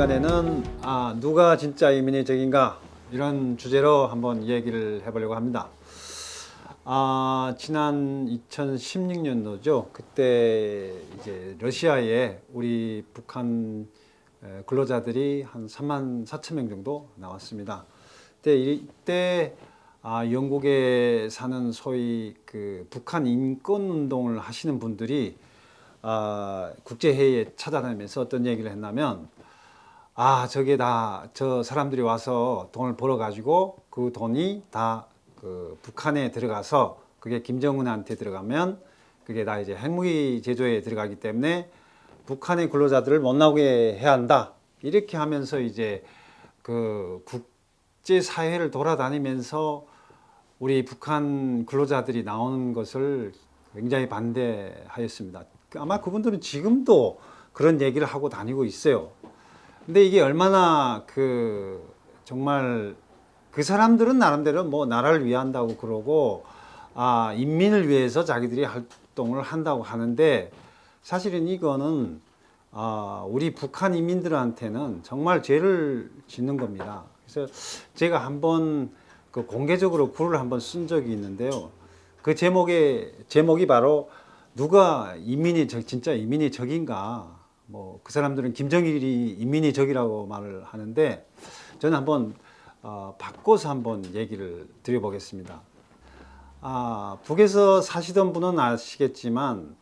시간에는 누가 진짜 이민의 적인가 이런 주제로 한번 얘기를 해보려고 합니다. 지난 2016년도죠. 그때 이제 러시아에 우리 북한 근로자들이 한 3만 4천 명 정도 나왔습니다. 이때 영국에 사는 소위 그 북한 인권 운동을 하시는 분들이 국제회의에 찾아다니면서 어떤 얘기를 했냐면 저게 다 저 사람들이 와서 돈을 벌어 가지고 그 돈이 다 그 북한에 들어가서 그게 김정은한테 들어가면 그게 다 이제 핵무기 제조에 들어가기 때문에 북한의 근로자들을 못 나오게 해야 한다. 이렇게 하면서 이제 그 국제 사회를 돌아다니면서 우리 북한 근로자들이 나오는 것을 굉장히 반대하였습니다. 아마 그분들은 지금도 그런 얘기를 하고 다니고 있어요. 근데 이게 얼마나 정말 그 사람들은 나름대로 뭐 나라를 위한다고 그러고 인민을 위해서 자기들이 활동을 한다고 하는데 사실은 이거는 우리 북한 인민들한테는 정말 죄를 짓는 겁니다. 그래서 제가 한번 그 공개적으로 글을 한번 쓴 적이 있는데요. 그 제목이 바로 누가 진짜 이민의 적인가? 뭐 그 사람들은 김정일이 인민의 적이라고 말을 하는데 저는 한번 바꿔서 한번 얘기를 드려보겠습니다. 북에서 사시던 분은 아시겠지만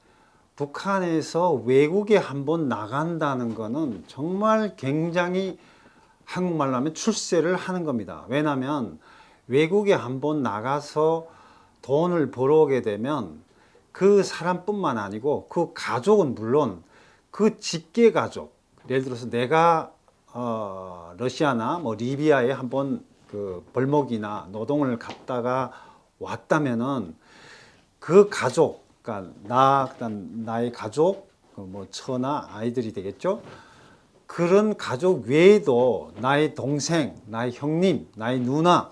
북한에서 외국에 한번 나간다는 거는 정말 굉장히 한국말로 하면 출세를 하는 겁니다. 왜냐하면 외국에 한번 나가서 돈을 벌어오게 되면 그 사람뿐만 아니고 그 가족은 물론 그 직계 가족, 예를 들어서 내가 러시아나 뭐 리비아에 한번 그 벌목이나 노동을 갔다가 왔다면은 그 가족, 그러니까 나의 가족, 뭐 처나 아이들이 되겠죠. 그런 가족 외에도 나의 동생, 나의 형님, 나의 누나,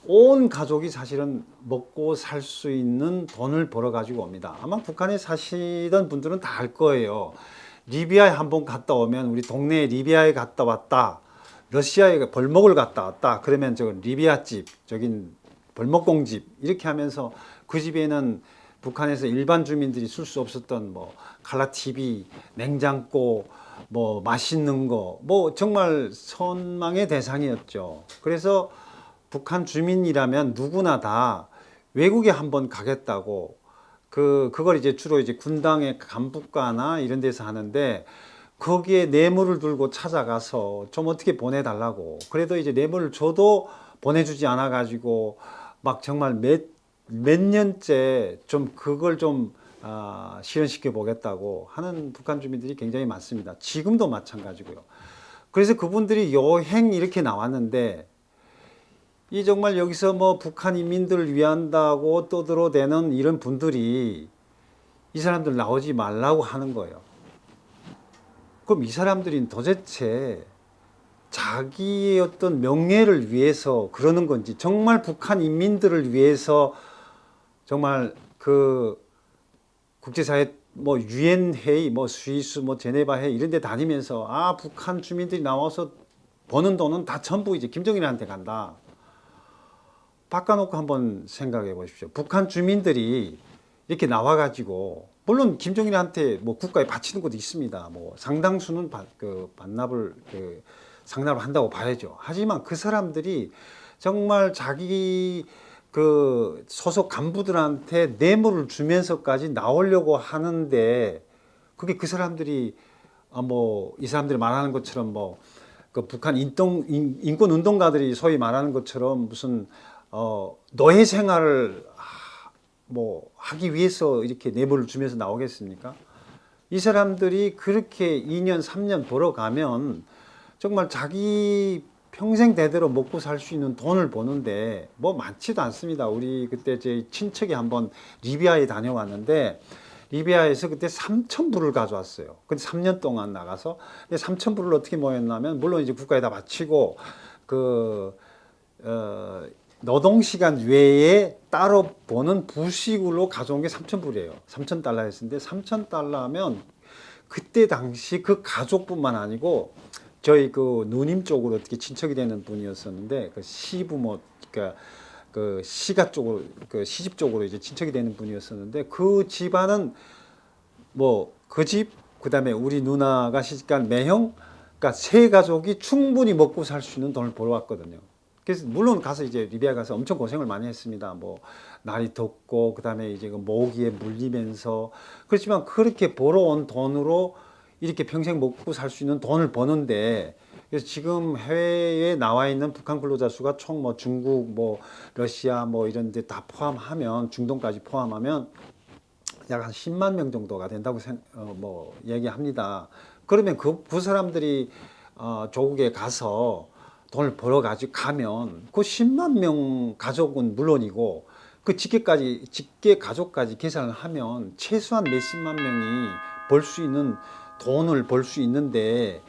온 가족이 사실은 먹고 살 수 있는 돈을 벌어 가지고 옵니다. 아마 북한에 사시던 분들은 다 알 거예요. 리비아에 한번 갔다 오면 우리 동네에 리비아에 갔다 왔다. 러시아에 벌목을 갔다 왔다. 그러면 저건 리비아 집, 저긴 벌목공집 이렇게 하면서 그 집에는 북한에서 일반 주민들이 쓸 수 없었던 뭐 칼라 TV, 냉장고, 뭐 맛있는 거, 뭐 정말 선망의 대상이었죠. 그래서 북한 주민이라면 누구나 다 외국에 한번 가겠다고 그걸 이제 주로 이제 군당의 간부과나 이런 데서 하는데 거기에 뇌물을 들고 찾아가서 좀 어떻게 보내달라고 그래도 이제 뇌물을 줘도 보내주지 않아 가지고 막 정말 몇 년째 좀 그걸 좀 실현시켜 보겠다고 하는 북한 주민들이 굉장히 많습니다. 지금도 마찬가지고요. 그래서 그분들이 여행 이렇게 나왔는데 이 정말 여기서 뭐 북한 인민들을 위한다고 떠들어대는 이런 분들이 이 사람들 나오지 말라고 하는 거예요. 그럼 이 사람들이 도대체 자기의 어떤 명예를 위해서 그러는 건지 정말 북한 인민들을 위해서 정말 그 국제사회 뭐 유엔 회의 뭐 스위스 뭐 제네바 회의 이런 데 다니면서 북한 주민들이 나와서 버는 돈은 다 전부 이제 김정일한테 간다. 바꿔놓고 한번 생각해 보십시오. 북한 주민들이 이렇게 나와가지고 물론 김정일한테 뭐 국가에 바치는 것도 있습니다. 뭐 상당수는 상납을 한다고 봐야죠. 하지만 그 사람들이 정말 자기 그 소속 간부들한테 뇌물을 주면서까지 나오려고 하는데 그게 그 사람들이 뭐 이 사람들이 말하는 것처럼 뭐 그 북한 인권 운동가들이 소위 말하는 것처럼 무슨 노예 생활을 뭐 하기 위해서 이렇게 뇌물을 주면서 나오겠습니까? 이 사람들이 그렇게 2년, 3년 벌어가면 정말 자기 평생 대대로 먹고 살 수 있는 돈을 버는데 뭐 많지도 않습니다. 우리 그때 제 친척이 한번 리비아에 다녀왔는데 리비아에서 그때 3,000불을 가져왔어요. 근데 3년 동안 나가서 3,000불을 어떻게 모였냐면 물론 이제 국가에 다 바치고 노동시간 외에 따로 버는 부식으로 가져온 게 3,000불이에요. 3,000달러였는데 3,000달러면 그때 당시 그 가족뿐만 아니고 저희 그 누님 쪽으로 어떻게 친척이 되는 분이었었는데 그 시부모 그러니까 그 시가 쪽으로 그 시집 쪽으로 이제 친척이 되는 분이었었는데 그 집안은 뭐 그 집 그다음에 우리 누나가 시집간 매형 그러니까 세 가족이 충분히 먹고 살 수 있는 돈을 벌어왔거든요. 그래서 물론 가서 이제 리비아 가서 엄청 고생을 많이 했습니다. 뭐 날이 덥고 그다음에 이제 그 모기에 물리면서 그렇지만 그렇게 벌어온 돈으로 이렇게 평생 먹고 살 수 있는 돈을 버는데 그래서 지금 해외에 나와 있는 북한 근로자 수가 총 뭐 중국 뭐 러시아 뭐 이런 데 다 포함하면 중동까지 포함하면 약 한 10만 명 정도가 된다고 뭐 얘기합니다. 그러면 그 사람들이 조국에 가서 돈을 벌어가지고 가면 그 10만 명 가족은 물론이고 그 직계 가족까지 계산을 하면 최소한 몇십만 명이 벌 수 있는 돈을 벌 수 있는데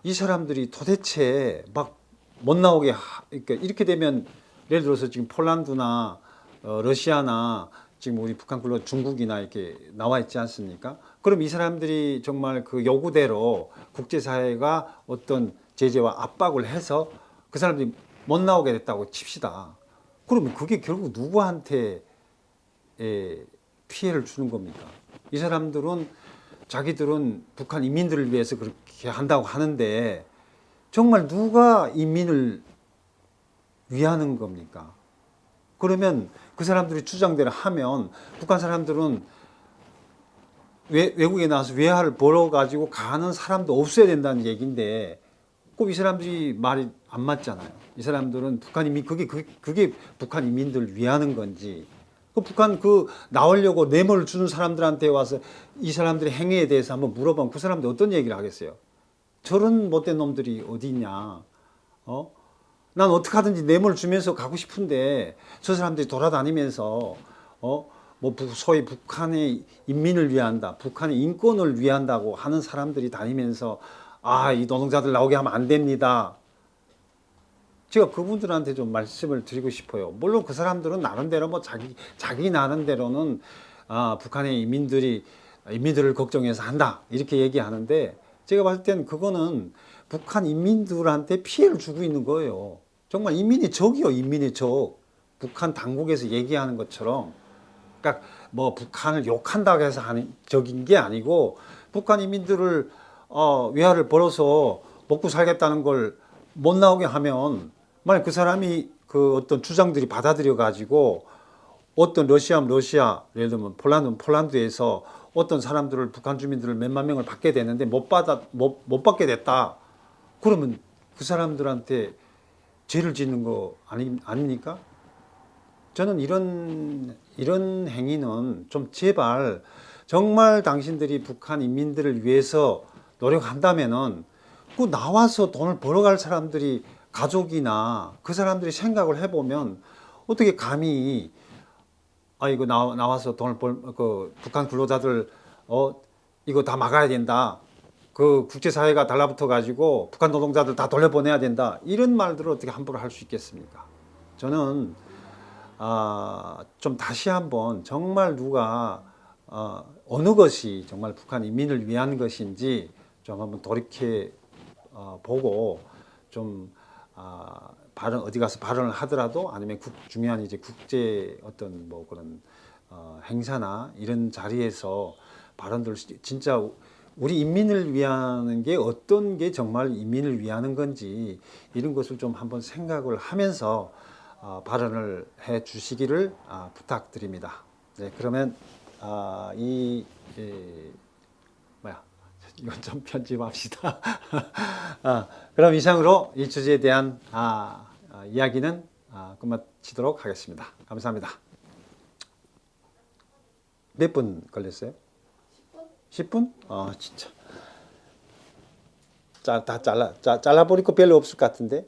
이 사람들이 도대체 막 못 나오게 그러니까 이렇게 되면 예를 들어서 지금 폴란드나 러시아나 지금 우리 북한 글로 중국이나 이렇게 나와 있지 않습니까? 그럼 이 사람들이 정말 그 요구대로 국제사회가 어떤 제재와 압박을 해서 그 사람들이 못 나오게 됐다고 칩시다. 그러면 그게 결국 누구한테 피해를 주는 겁니까? 이 사람들은 자기들은 북한 인민들을 위해서 그렇게 한다고 하는데 정말 누가 인민을 위하는 겁니까? 그러면 그 사람들이 주장대로 하면 북한 사람들은 외국에 나와서 외화를 벌어가지고 가는 사람도 없어야 된다는 얘기인데 꼭 이 사람들이 말이 안 맞잖아요. 이 사람들은 북한 인민 그게 북한 인민들을 위하는 건지 그 북한 그 나오려고 뇌물을 주는 사람들한테 와서 이 사람들의 행위에 대해서 한번 물어보면 그 사람들 어떤 얘기를 하겠어요? 저런 못된 놈들이 어디 있냐? 난 어떻게 하든지 뇌물을 주면서 가고 싶은데 저 사람들이 돌아다니면서 뭐 소위 북한의 인민을 위한다, 북한의 인권을 위한다고 하는 사람들이 다니면서 이 노동자들 나오게 하면 안 됩니다. 제가 그분들한테 좀 말씀을 드리고 싶어요. 물론 그 사람들은 나름대로 뭐 자기 나름대로는 북한의 인민들을 걱정해서 한다 이렇게 얘기하는데 제가 봤을 땐 그거는 북한 인민들한테 피해를 주고 있는 거예요. 정말 인민의 적이요, 인민의 적. 북한 당국에서 얘기하는 것처럼, 그러니까 뭐 북한을 욕한다고 해서 하는 적인 게 아니고 북한 인민들을 외화를 벌어서 먹고 살겠다는 걸 못 나오게 하면 만약 그 사람이 그 어떤 주장들이 받아들여 가지고 어떤 러시아면 러시아, 예를 들면 폴란드면 폴란드에서 어떤 사람들을 북한 주민들을 몇만 명을 받게 되는데 못 받게 됐다. 그러면 그 사람들한테 죄를 짓는 거 아닙니까? 저는 이런 행위는 좀 제발 정말 당신들이 북한 인민들을 위해서 노력한다면은 그 나와서 돈을 벌어갈 사람들이 가족이나 그 사람들이 생각을 해보면 어떻게 감히 이거 나와서 그 북한 근로자들 이거 다 막아야 된다. 그 국제사회가 달라붙어 가지고 북한 노동자들 다 돌려보내야 된다. 이런 말들을 어떻게 함부로 할 수 있겠습니까? 저는 좀 다시 한번 정말 누가 어느 것이 정말 북한 인민을 위한 것인지 좀 한번 돌이켜 보고 좀 어디 가서 발언을 하더라도 아니면 중요한 이제 국제 어떤 뭐 그런 행사나 이런 자리에서 발언들 진짜 우리 인민을 위하는 게 어떤 게 정말 인민을 위하는 건지 이런 것을 좀 한번 생각을 하면서 발언을 해 주시기를 부탁드립니다. 네, 그러면 이건 좀 편집합시다. 그럼 이상으로 이 주제에 대한 이야기는 끝마치도록 하겠습니다. 감사합니다. 몇 분 걸렸어요? 10분? 진짜. 다 잘라버릴 거 별로 없을 것 같은데.